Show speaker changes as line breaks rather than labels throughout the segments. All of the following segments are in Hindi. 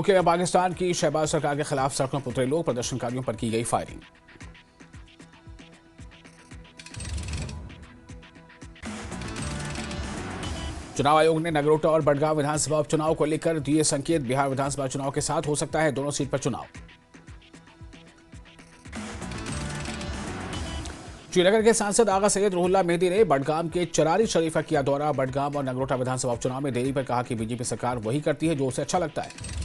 यूके में पाकिस्तान की शहबाज सरकार के खिलाफ सड़कों पर उतरे लोग, प्रदर्शनकारियों पर की गई फायरिंग। चुनाव आयोग ने नगरोटा और बड़गांव विधानसभा उपचुनाव को लेकर दिए संकेत। बिहार विधानसभा चुनाव के साथ हो सकता है दोनों सीट पर चुनाव। श्रीनगर के सांसद आगा सैयद रुहुल्ला मेहदी ने बड़गाम के चरारी शरीफ का किया दौरा। बड़गाम और नगरोटा विधानसभा उपचुनाव में देरी पर कहा कि बीजेपी सरकार वही करती है जो उसे अच्छा लगता है।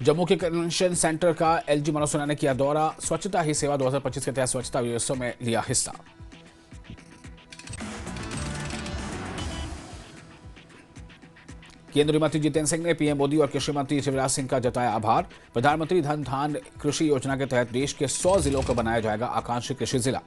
जम्मू के कन्वेंशन सेंटर का एलजी मनोज सिन्हा ने किया दौरा। स्वच्छता ही सेवा 2025 के तहत स्वच्छता उत्सव में लिया हिस्सा। केंद्रीय मंत्री जितेंद्र सिंह ने पीएम मोदी और कृषि मंत्री शिवराज सिंह का जताया आभार। प्रधानमंत्री धन धान कृषि योजना के तहत देश के 100 जिलों को बनाया जाएगा आकांक्षी कृषि जिला।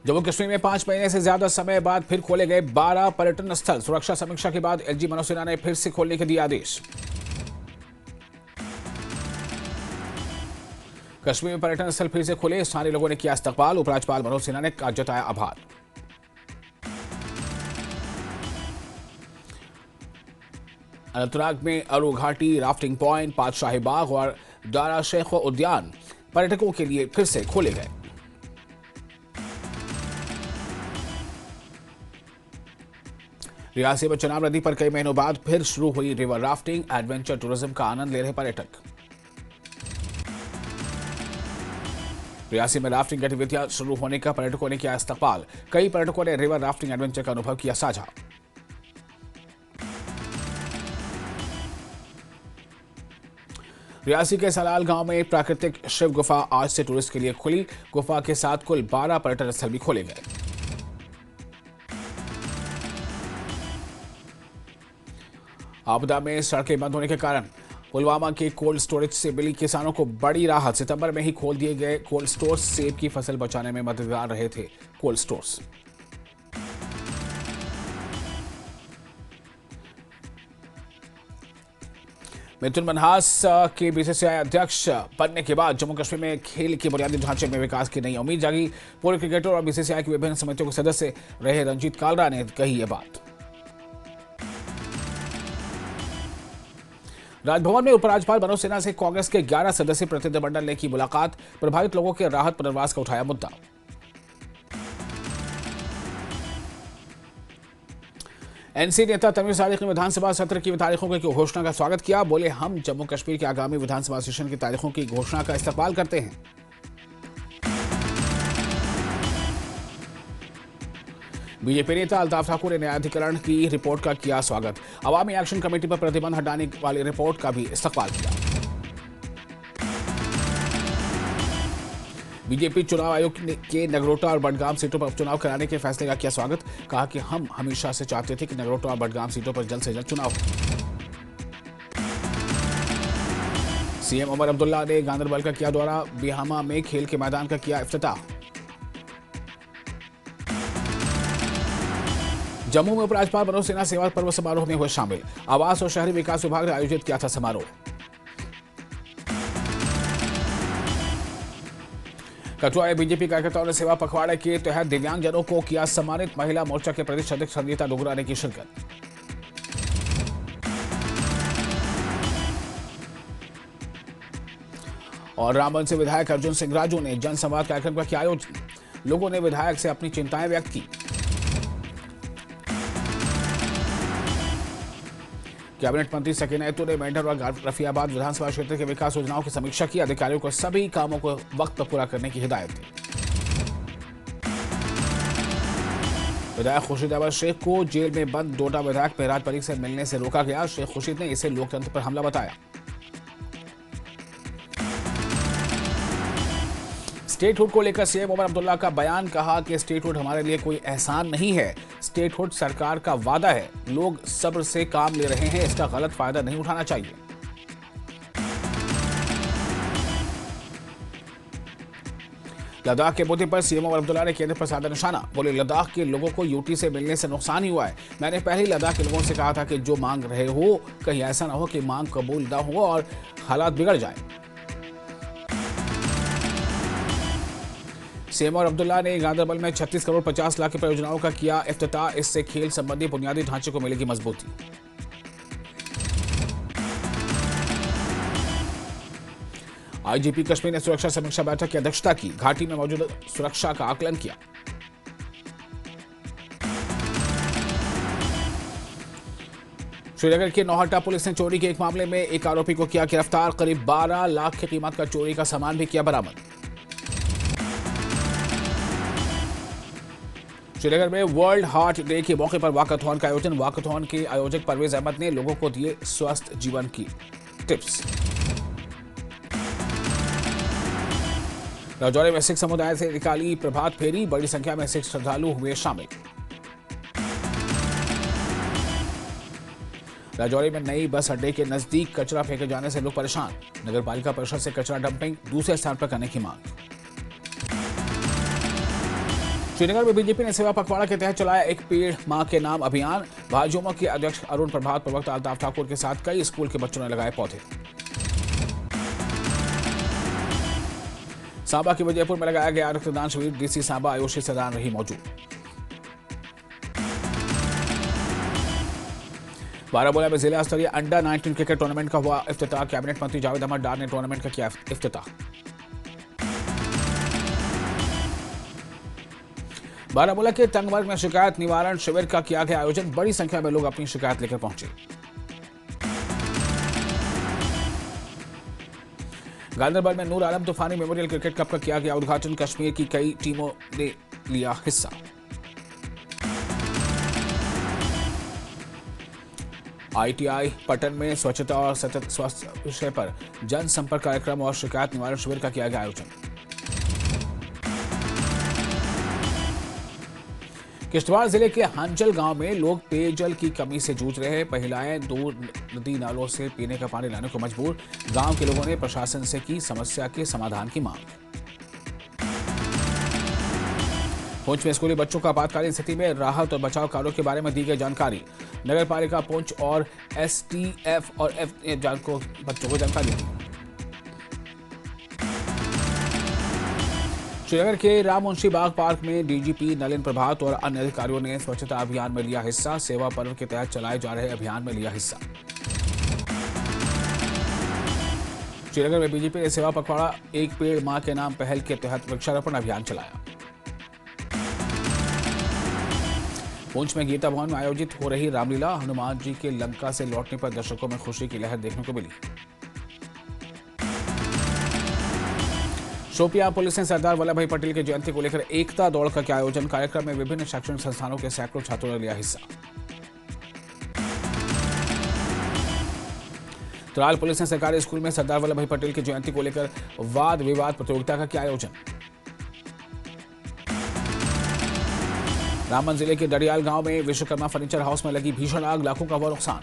जम्मू कश्मीर में 5 महीने से ज्यादा समय बाद फिर खोले गए 12 पर्यटन स्थल। सुरक्षा समीक्षा के बाद एलजी मनोज सिन्हा ने फिर से खोलने के दिए आदेश। कश्मीर में पर्यटन स्थल फिर से खुले, स्थानीय लोगों ने किया इस्तकबाल। उपराज्यपाल मनोज सिन्हा ने जताया आभार। अनंतनाग में अरू घाटी, राफ्टिंग पॉइंट, पातशाही बाग और दारा शेख उद्यान पर्यटकों के लिए फिर से खोले गए। रियासी में चनाब नदी पर कई महीनों बाद फिर शुरू हुई रिवर राफ्टिंग। एडवेंचर टूरिज्म का आनंद ले रहे पर्यटक। रियासी में राफ्टिंग गतिविधियां शुरू होने का पर्यटकों ने किया इस्तकबाल। कई पर्यटकों ने रिवर राफ्टिंग एडवेंचर का अनुभव किया साझा। रियासी के सलाल गांव में प्राकृतिक शिव गुफा आज से टूरिस्ट के लिए खुली। गुफा के साथ कुल 12 पर्यटन स्थल भी खोले गए। आपदा में सड़कें बंद होने के कारण पुलवामा के कोल्ड स्टोरेज से मिली किसानों को बड़ी राहत। सितंबर में ही खोल दिए गए कोल्ड स्टोर्स सेब की फसल बचाने में मददगार रहे थे कोल्ड स्टोर्स। मिथुन मनहास के बीसीसीआई अध्यक्ष बनने के बाद जम्मू कश्मीर में खेल के बुनियादी ढांचे में विकास की नई उम्मीद जागी। पूर्व क्रिकेटर और बीसीसीआई की विभिन्न समितियों के सदस्य रहे रंजीत कालरा ने कही यह बात। राजभवन में उपराज्यपाल मनोज सिन्हा से कांग्रेस के 11 सदस्यीय प्रतिनिधिमंडल ने की मुलाकात। प्रभावित लोगों के राहत पुनर्वास का उठाया मुद्दा। एनसी नेता तमीर सादिक ने विधानसभा सत्र की तारीखों की घोषणा का स्वागत किया। बोले, हम जम्मू कश्मीर के आगामी विधानसभा सेशन की तारीखों की घोषणा का इस्तकबाल करते हैं। बीजेपी नेता अल्ताफ ठाकुर ने न्यायाधिकरण की रिपोर्ट का किया स्वागत। अवामी एक्शन कमेटी पर प्रतिबंध हटाने वाली रिपोर्ट का भी इस्तकबाल किया। बीजेपी चुनाव आयोग के नगरोटा और बड़गाम सीटों पर उपचुनाव कराने के फैसले का किया स्वागत। कहा कि हम हमेशा से चाहते थे कि नगरोटा और बड़गाम सीटों पर जल्द से जल्द चुनाव हो। सीएम उमर अब्दुल्ला ने गांदरबल का किया दौरा। बिहामा में खेल के मैदान का किया इफ्तिताह। जम्मू में उपराज्यपाल मनोज सिन्हा सेवा पर्व समारोह में हुए शामिल। आवास और शहरी विकास विभाग ने आयोजित किया था समारोह। कठुआ में बीजेपी कार्यकर्ताओं ने सेवा पखवाड़े के तहत दिव्यांगजनों को किया सम्मानित। महिला मोर्चा के प्रदेश अध्यक्ष संगीता डोगरा ने की शिरकत। और रामबन से विधायक अर्जुन सिंह राजू ने जनसंवाद कार्यक्रम का किया आयोजन। लोगों ने विधायक से अपनी चिंताएं व्यक्त की। कैबिनेट मंत्री सकीना यतू ने मेंढर और रफियाबाद विधानसभा क्षेत्र के विकास योजनाओं की समीक्षा की। अधिकारियों को सभी कामों को वक्त पर पूरा करने की हिदायत दी। विधायक खुर्शीद अहमद शेख को जेल में बंद डोडा विधायक मेहराज परीख से मिलने से रोका गया। शेख खुर्शीद ने इसे लोकतंत्र पर हमला बताया। स्टेटहुड को लेकर सीएम उमर अब्दुल्ला का बयान। कहा कि स्टेटहुड हमारे लिए कोई एहसान नहीं है, स्टेटहुड सरकार का वादा है। लोग सब्र से काम ले रहे हैं, इसका गलत फायदा नहीं उठाना चाहिए। लद्दाख के मुद्दे पर सीएम उमर अब्दुल्ला ने केंद्र पर साधा निशाना। बोले, लद्दाख के लोगों को यूटी से मिलने से नुकसान ही हुआ है। मैंने पहले ही लद्दाख के लोगों से कहा था कि जो मांग रहे हो कहीं ऐसा ना हो कि मांग कबूल ना हो और हालात बिगड़ जाए। सीएम और अब्दुल्ला ने गांधरबल में 36 करोड़ 50 लाख की परियोजनाओं का किया इफ्तिताह। इससे खेल संबंधी बुनियादी ढांचे को मिलेगी मजबूती। आईजीपी कश्मीर ने सुरक्षा समीक्षा बैठक की अध्यक्षता की। घाटी में मौजूद सुरक्षा का आकलन किया। श्रीनगर के नौहट्टा पुलिस ने चोरी के एक मामले में एक आरोपी को किया गिरफ्तार। करीब 12 लाख की कीमत का चोरी का सामान भी किया बरामद। श्रीनगर में वर्ल्ड हार्ट डे के मौके पर वॉकाथॉन का आयोजन। वॉकाथॉन के आयोजक परवेज अहमद ने लोगों को दिए स्वस्थ जीवन की टिप्स। राजौरी में सिख समुदाय से निकाली प्रभात फेरी। बड़ी संख्या में सिख श्रद्धालु हुए शामिल। राजौरी में नई बस अड्डे के नजदीक कचरा फेंके जाने से लोग परेशान। नगर पालिका परिषद से कचरा डंपिंग दूसरे स्थान पर करने की मांग। श्रीनगर में बीजेपी ने सेवा पखवाड़ा के तहत चलाया एक पेड़ मां के नाम अभियान। भाजयुमो के अध्यक्ष अरुण प्रभात, प्रवक्ता अल्ताफ ठाकुर के साथ कई स्कूल के बच्चों ने लगाए पौधे। सांबा के विजयपुर में लगाया गया रक्तदान शिविर। डीसी सांबा आयुषी सदान रही मौजूद। बारामूला में जिला स्तरीय अंडर 19 क्रिकेट टूर्नामेंट का हुआ इफ्तिताह। कैबिनेट मंत्री जावेद अहमद डार ने टूर्नामेंट का किया इफ्तिताह। बारामूला के तंगमर्ग में शिकायत निवारण शिविर का किया गया आयोजन। बड़ी संख्या में लोग अपनी शिकायत लेकर पहुंचे। गांधरबल में नूर आलम तूफानी मेमोरियल क्रिकेट कप का किया गया उद्घाटन। कश्मीर की कई टीमों ने लिया हिस्सा। आईटीआई पटन में स्वच्छता और सतत स्वास्थ्य विषय पर जनसंपर्क कार्यक्रम और शिकायत निवारण शिविर का किया गया आयोजन। किश्तवाड़ जिले के हांचल गांव में लोग पेयजल की कमी से जूझ रहे हैं। महिलाएं दूर नदी नालों से पीने का पानी लाने को मजबूर। गांव के लोगों ने प्रशासन से की समस्या के समाधान की मांग। पुंछ में स्कूली बच्चों को आपातकालीन स्थिति में राहत और बचाव कार्यों के बारे में दी गई जानकारी। नगर पालिका पुंछ और एसटीएफ और एफ को बच्चों को जानकारी दी। श्रीनगर के रामवंशी बाग पार्क में डीजीपी नलिन प्रभात और अन्य अधिकारियों ने स्वच्छता अभियान में लिया हिस्सा। सेवा पर्व के तहत चलाए जा रहे अभियान में लिया हिस्सा। श्रीनगर में बीजेपी ने सेवा पखवाड़ा एक पेड़ मां के नाम पहल के तहत वृक्षारोपण अभियान चलाया। पुंछ में गीता भवन में आयोजित हो रही रामलीला। हनुमान जी के लंका से लौटने पर दर्शकों में खुशी की लहर देखने को मिली। शोपियां पुलिस ने सरदार वल्लभ भाई पटेल की जयंती को लेकर एकता दौड़ का किया आयोजन। कार्यक्रम में विभिन्न शैक्षणिक संस्थानों के सैकड़ों छात्रों ने लिया हिस्सा। त्राल पुलिस ने सरकारी स्कूल में सरदार वल्लभ भाई पटेल की जयंती को लेकर वाद विवाद प्रतियोगिता का किया आयोजन। रामबन जिले के डडियाल गांव में विश्वकर्मा फर्नीचर हाउस में लगी भीषण आग। लाखों का हुआ नुकसान।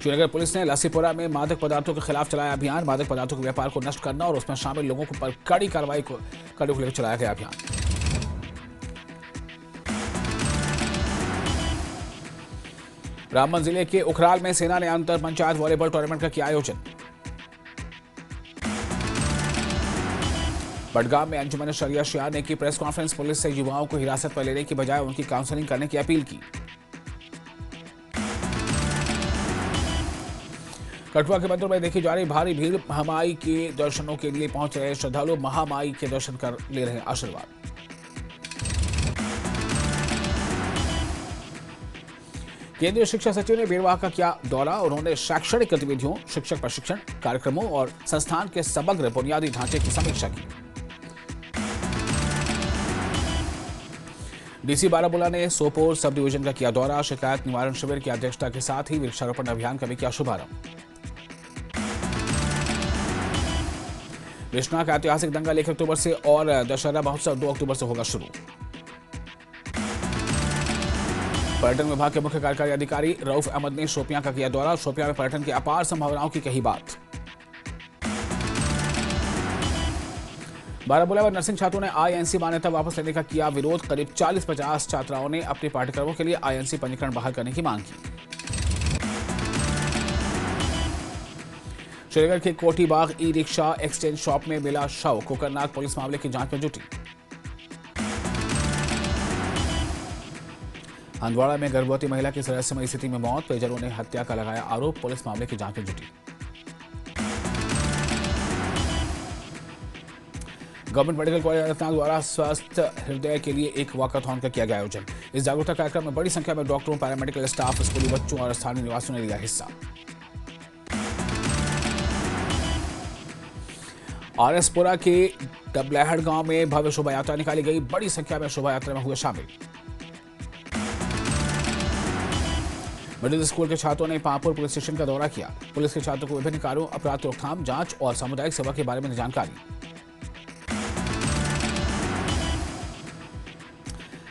श्रीनगर पुलिस ने लस्सीपुरा में मादक पदार्थों के खिलाफ चलाया अभियान। मादक पदार्थों के व्यापार को नष्ट करना और उसमें शामिल लोगों पर कड़ी कार्रवाई को लेकर चलाया गया अभियान। रामबन जिले के उखराल में सेना ने अंतर पंचायत वॉलीबॉल टूर्नामेंट का किया आयोजन। बडगाम में अंजुमन शरिया शियार ने की प्रेस कॉन्फ्रेंस। पुलिस से युवाओं को हिरासत में लेने की बजाय उनकी काउंसलिंग करने की अपील की। कठुआ के मंदिरों में देखी जा रही भारी भीड़। महामाई के दर्शनों के लिए पहुंच रहे श्रद्धालु महामाई के दर्शन कर ले रहे आशीर्वाद। केंद्रीय शिक्षा सचिव ने बेरवाह का किया दौरा। उन्होंने शैक्षणिक गतिविधियों, शिक्षक प्रशिक्षण कार्यक्रमों और संस्थान के समग्र बुनियादी ढांचे की समीक्षा की। डीसी बारामूला ने सोपोर सब डिवीजन का किया दौरा। शिकायत निवारण शिविर की अध्यक्षता के साथ ही वृक्षारोपण अभियान का भी किया शुभारंभ। विश्वनाथ का ऐतिहासिक दंगल 1 अक्टूबर से और दशहरा महोत्सव 2 अक्टूबर से होगा शुरू। पर्यटन विभाग के मुख्य कार्यकारी अधिकारी रऊफ अहमद ने शोपियां का किया दौरा। शोपियां में पर्यटन की अपार संभावनाओं की कही बात। बारामूला में नर्सिंग छात्रों ने आईएनसी मान्यता वापस लेने का किया विरोध। करीब 40-50 छात्राओं ने अपने पाठ्यक्रमों के लिए आईएनसी पंजीकरण बहाल करने की मांग की। श्रीनगर के कोठी बाग ई रिक्शा एक्सचेंज शॉप में मिला शव। कोकरनाग पुलिस मामले की जांच में जुटी। हंदवाड़ा में गर्भवती महिला की रहस्यमयी स्थिति में मौत। परिजनों ने हत्या का लगाया आरोप। पुलिस मामले की जांच में जुटी। गवर्नमेंट मेडिकल कॉलेज अनंतनाग द्वारा स्वस्थ हृदय के लिए एक वॉकाथॉन का किया गया आयोजन। इस जागरूकता कार्यक्रम में बड़ी संख्या में डॉक्टरों, पैरामेडिकल स्टाफ, स्कूली बच्चों और स्थानीय निवासियों ने लिया हिस्सा। आरएसपुरा के डबलहड़ गांव में भव्य शोभा यात्रा निकाली गई। बड़ी संख्या में शोभा यात्रा में हुए शामिल। मिडिल स्कूल के छात्रों ने पांपुर पुलिस स्टेशन का दौरा किया। पुलिस के छात्रों को विभिन्न कार्यों, अपराध रोकथाम, जांच और सामुदायिक सेवा के बारे में जानकारी।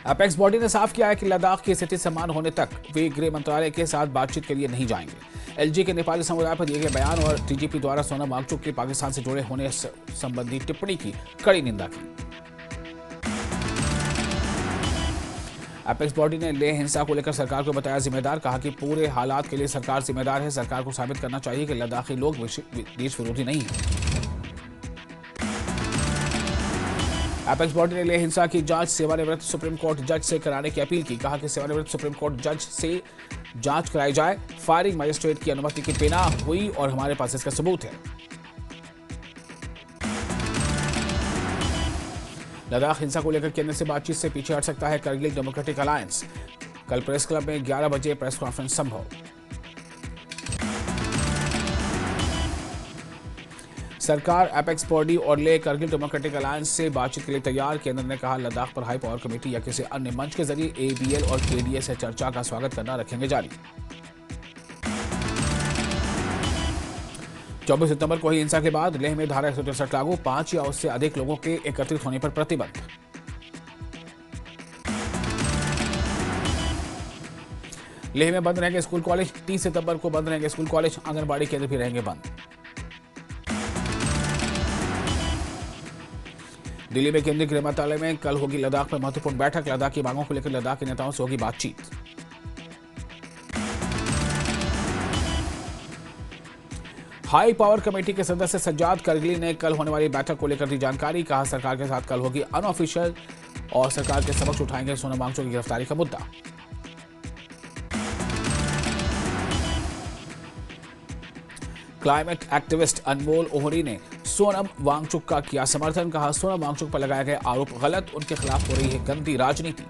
अपेक्स बॉडी ने साफ किया है कि लद्दाख की स्थिति समान होने तक वे गृह मंत्रालय के साथ बातचीत के लिए नहीं जाएंगे। एलजी के नेपाली समुदाय पर दिए गए बयान और डीजीपी द्वारा सोनम वांगचुक के पाकिस्तान से जुड़े होने संबंधी टिप्पणी की कड़ी निंदा की। अपेक्स बॉडी ने लेह हिंसा को लेकर सरकार को बताया जिम्मेदार। कहा कि पूरे हालात के लिए सरकार जिम्मेदार है। सरकार को साबित करना चाहिए कि लद्दाखी लोग देश विरोधी नहीं हैं। अपेक्स बॉडी ने लेह हिंसा की जांच सेवानिवृत्त सुप्रीम कोर्ट जज से कराने की अपील की। कहा कि सेवानिवृत्त सुप्रीम कोर्ट जज से जांच कराई जाए। फायरिंग मजिस्ट्रेट की अनुमति के बिना हुई और हमारे पास इसका सबूत है। लद्दाख हिंसा को लेकर केंद्र से बातचीत से पीछे हट सकता है करगिल डेमोक्रेटिक अलायंस। कल प्रेस क्लब में 11 बजे प्रेस कॉन्फ्रेंस संभव। सरकार अपेक्स बॉडी और ले करगिल डेमोक्रेटिक अलायंस से बातचीत के लिए तैयार। केंद्र ने कहा लद्दाख पर हाई पावर कमेटी या किसी अन्य मंच के जरिए एबीएल और केडीए से चर्चा का स्वागत करना रखेंगे जारी। 24 सितंबर को ही हिंसा के बाद लेह में धारा 163 लागू। 5 या उससे अधिक लोगों के एकत्रित होने पर प्रतिबंध। लेह में बंद रहेंगे स्कूल कॉलेज। 30 सितंबर को बंद रहेंगे स्कूल कॉलेज। आंगनबाड़ी केंद्र भी रहेंगे बंद। दिल्ली में केंद्रीय गृह मंत्रालय में कल होगी लद्दाख में महत्वपूर्ण बैठक। लद्दाख की मांगों को लेकर लद्दाख के नेताओं से होगी बातचीत। हाई पावर कमेटी के सदस्य सज्जाद करगिली ने कल होने वाली बैठक को लेकर दी जानकारी। कहा सरकार के साथ कल होगी अनऑफिशियल और सरकार के समक्ष उठाएंगे सोनम वांगचुक की गिरफ्तारी का मुद्दा। क्लाइमेट एक्टिविस्ट अनमोल ओहरी ने सोनम वांगचुक का किया समर्थन। कहा सोनम वांगचुक पर लगाए गए आरोप गलत। उनके खिलाफ हो रही है गंदी राजनीति।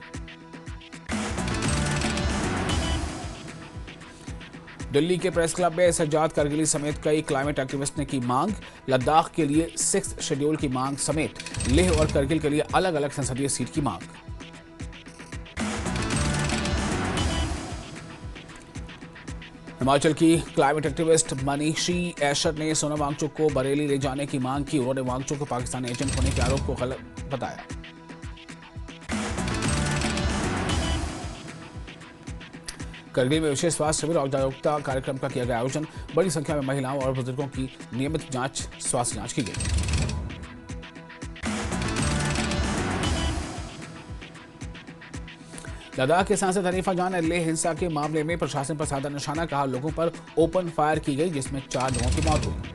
दिल्ली के प्रेस क्लब में सज्जाद करगिली समेत कई क्लाइमेट एक्टिविस्ट ने की मांग। लद्दाख के लिए 6th शेड्यूल की मांग समेत लेह और करगिल के लिए अलग अलग संसदीय सीट की मांग। हिमाचल की क्लाइमेट एक्टिविस्ट मनीषी ऐशर ने सोनम वांगचुक को बरेली ले जाने की मांग की। उन्होंने वांगचुक को पाकिस्तानी एजेंट होने के आरोप को गलत बताया। करगिल में विशेष स्वास्थ्य शिविर और जागरूकता कार्यक्रम का किया गया आयोजन। बड़ी संख्या में महिलाओं और बुजुर्गों की नियमित जांच, स्वास्थ्य जांच की गई। लद्दाख के सांसद हनीफा जान ने लेह हिंसा के मामले में प्रशासन पर साधा निशाना। कहा लोगों पर ओपन फायर की गई जिसमें 4 लोगों की मौत हुई।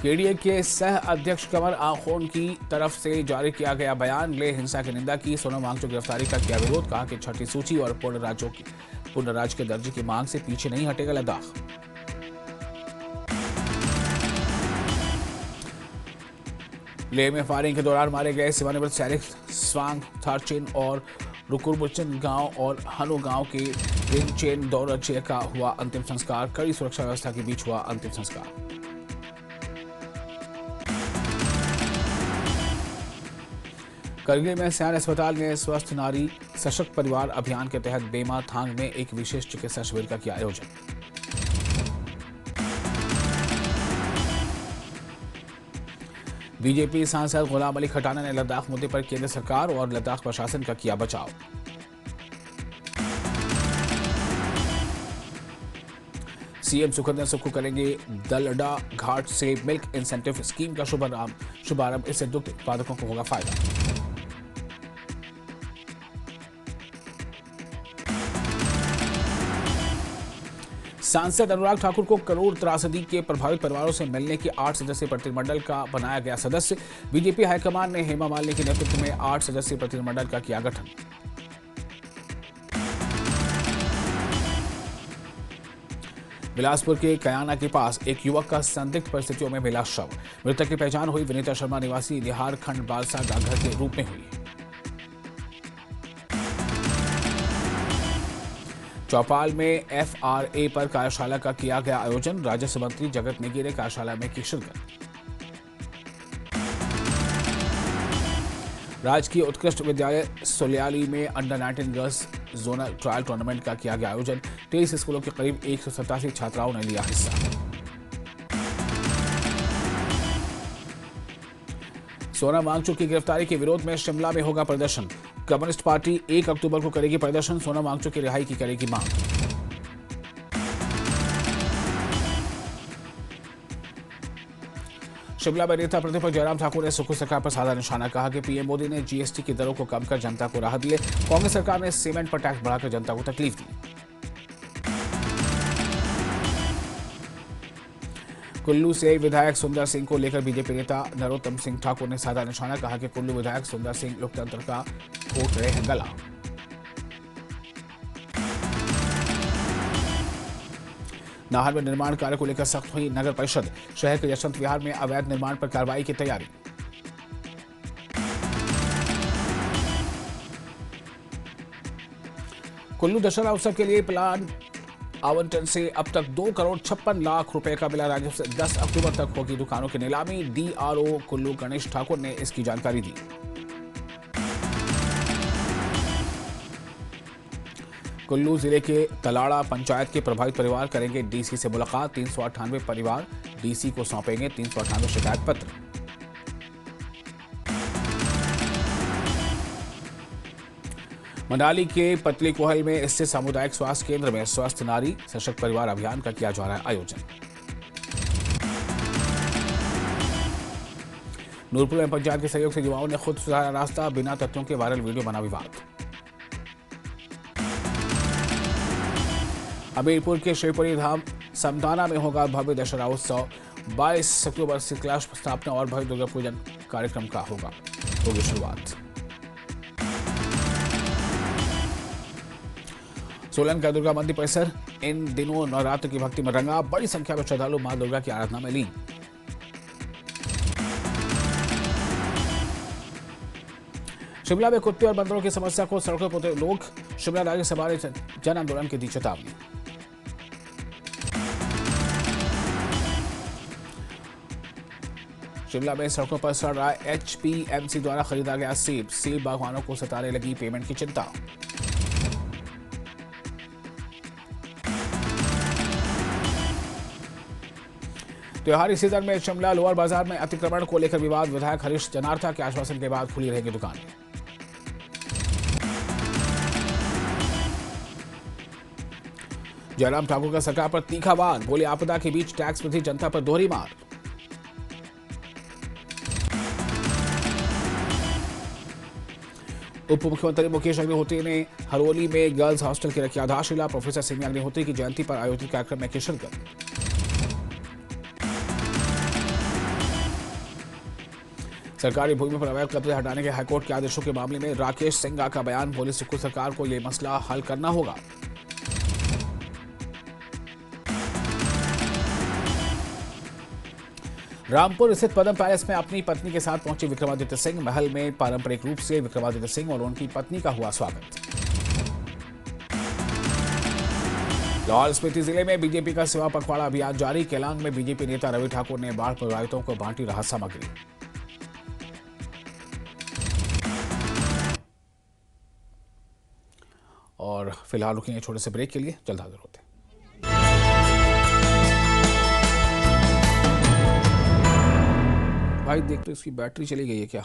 केडीए के सह अध्यक्ष कमर आखोन की तरफ से जारी किया गया बयान। लेह हिंसा की निंदा की। सोनम वांगचुक गिरफ्तारी का किया विरोध। कहा कि छठी सूची और पूर्ण राज्य के दर्जे की मांग से पीछे नहीं हटेगा लद्दाख। लेह में फायरिंग के दौरान मारे गए सेवानिवृत्त सैनिक स्वांग थारचिन और रुकुरबुचन गांव और हनु गांव के रिंगचेन दौरचे का हुआ अंतिम संस्कार। कड़ी सुरक्षा व्यवस्था के बीच हुआ अंतिम संस्कार। करगिल में सैन्य अस्पताल ने स्वस्थ नारी सशक्त परिवार अभियान के तहत बेमा थांग में एक विशेष चिकित्सा शिविर का किया आयोजन। बीजेपी सांसद गुलाम अली खटाना ने लद्दाख मुद्दे पर केंद्र सरकार और लद्दाख प्रशासन का किया बचाव। सीएम सुखविंदर सुक्खू करेंगे दलडा घाट से मिल्क इंसेंटिव स्कीम का शुभारंभ। इससे दुग्ध उत्पादकों को होगा फायदा। सांसद अनुराग ठाकुर को करोड़ त्रासदी के प्रभावित परिवारों से मिलने की 8 सदस्यीय प्रतिनिधिमंडल का बनाया गया सदस्य। बीजेपी हाईकमान ने हेमा मालिनी के नेतृत्व में 8 सदस्यीय प्रतिनिधिमंडल का किया गठन। बिलासपुर के कयाना के पास एक युवक का संदिग्ध परिस्थितियों में मिला शव। मृतक की पहचान हुई विनीता शर्मा निवासी लिहार खंड बालसा डाकघर के रूप में हुई। चौपाल में FRA पर कार्यशाला का किया गया आयोजन। राजस्व मंत्री जगत नेगी ने कार्यशाला में की शिरकत। राजकीय उत्कृष्ट विद्यालय सुलियाली में under 19 girls zonal trial tournament का किया गया आयोजन। 23 स्कूलों के करीब 187 छात्राओं ने लिया हिस्सा। सोनम वांगचुक की गिरफ्तारी के विरोध में शिमला में होगा प्रदर्शन। कम्युनिस्ट पार्टी 1 अक्टूबर को करेगी प्रदर्शन। सोनम वांगचुक की रिहाई की करेगी मांग। शिमला में नेता प्रतिपक्ष जयराम ठाकुर ने सुखू सरकार पर साधा निशाना। कहा कि पीएम मोदी ने जीएसटी की दरों को कम कर जनता को राहत दी। कांग्रेस सरकार ने सीमेंट पर टैक्स बढ़ाकर जनता को तकलीफ दी। कुल्लू से विधायक सुंदर सिंह को लेकर बीजेपी नेता नरोत्तम सिंह ठाकुर ने साधा निशाना। कहा कि कुल्लू विधायक सुंदर सिंह लोकतंत्र का घोट रहे हैं गला। नाहर में निर्माण कार्य को लेकर सख्त हुई नगर परिषद। शहर के यशवंत विहार में अवैध निर्माण पर कार्रवाई की तैयारी। कुल्लू दशहरा उत्सव के लिए प्लान आवंटन से अब तक 2 करोड़ 56 लाख रुपए का मिला राजस्व। 10 अक्टूबर तक होगी दुकानों की नीलामी। DRO कुल्लू गणेश ठाकुर ने इसकी जानकारी दी। कुल्लू जिले के तलाड़ा पंचायत के प्रभावित परिवार करेंगे डीसी से मुलाकात। 398 परिवार डीसी को सौंपेंगे 398 शिकायत पत्र। मनाली के पतली कोहल में स्थित सामुदायिक स्वास्थ्य केंद्र में स्वस्थ नारी सशक्त परिवार अभियान का किया जा रहा है आयोजन। नूरपुर में पंचायत के सहयोग से युवाओं ने खुद सुधारा रास्ता। बिना तथ्यों के वायरल वीडियो बना विवाद। हमीरपुर के शिवपुरी धाम समदाना में होगा भव्य दशहरा उत्सव। 22 अक्टूबर से कलश स्थापना और भव्य दुर्गा पूजन कार्यक्रम का होगी शुरुआत। सोलन का दुर्गा मंदिर परिसर इन दिनों नवरात्र की भक्ति में रंगा। बड़ी संख्या में श्रद्धालु मां दुर्गा की आराधना में लीन। शिमला में कुत्ते और बंदरों की समस्या को सड़कों पर उतरे लोग। शिमला राज्यसभा ने जन आंदोलन की दी चेतावनी। शिमला में सड़कों पर सड़ रहा HPMC द्वारा खरीदा गया सेब। सेब बागवानों को सताने लगी पेमेंट की चिंता। त्योहारी सीजन में शिमला लोअर बाजार में अतिक्रमण को लेकर विवाद। विधायक हरीश जनार्था के आश्वासन के बाद खुली रहेगी दुकानें। जयराम ठाकुर का सरकार पर तीखा वार। बोले आपदा के बीच टैक्स वृद्धि जनता पर दोहरी मार। उप मुख्यमंत्री मुकेश अग्निहोत्री ने हरोली में गर्ल्स हॉस्टल की रखी आधारशिला। प्रोफेसर सिमी अग्निहोत्री की जयंती पर आयोजित कार्यक्रम में की शिरकत। सरकारी भूमि पर अवैध कब्जे हटाने के हाईकोर्ट के आदेशों के मामले में राकेश सिंघा का बयान। बोले सुखू सरकार को यह मसला हल करना होगा। रामपुर स्थित पद्म पैलेस में अपनी पत्नी के साथ पहुंचे विक्रमादित्य सिंह। महल में पारंपरिक रूप से विक्रमादित्य सिंह और उनकी पत्नी का हुआ स्वागत। लाहौल स्पीति जिले में बीजेपी का सेवा पखवाड़ा अभियान जारी। केलांग में बीजेपी नेता रवि ठाकुर ने बाढ़ प्रभावितों को बांटी राहत सामग्री। और फिलहाल रुकेंगे छोटे से ब्रेक के लिए, जल्द हाजिर होते हैं। भाई देख तो इसकी बैटरी चली गई है क्या?